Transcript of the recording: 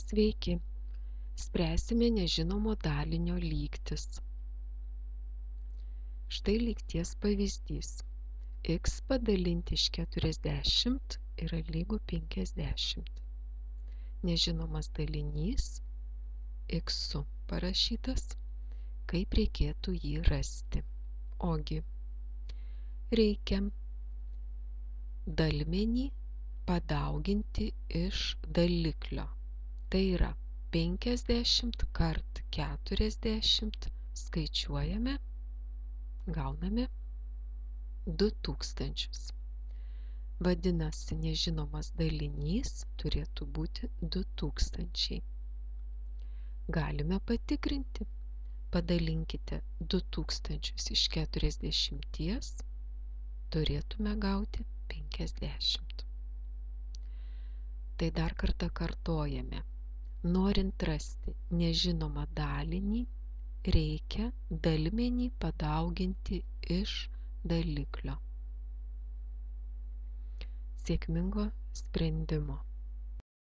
Sveiki! Spręsime nežinomo dalinio lygtis. Štai lygties pavyzdys. X padalinti iš 40 yra lygu 50. Nežinomas dalinys X parašytas, kaip reikėtų jį rasti. Ogi reikia dalmenį padauginti iš daliklio. Tai yra 50 kart 40 skaičiuojame, gauname 2000. Vadinasi, nežinomas dalinys turėtų būti 2000. Galime patikrinti. Padalinkite 2000 iš 40, turėtume gauti 50. Tai dar kartą kartojame. Norint rasti nežinomą dalinį, reikia dalmenį padauginti iš daliklio. Sėkmingo sprendimo.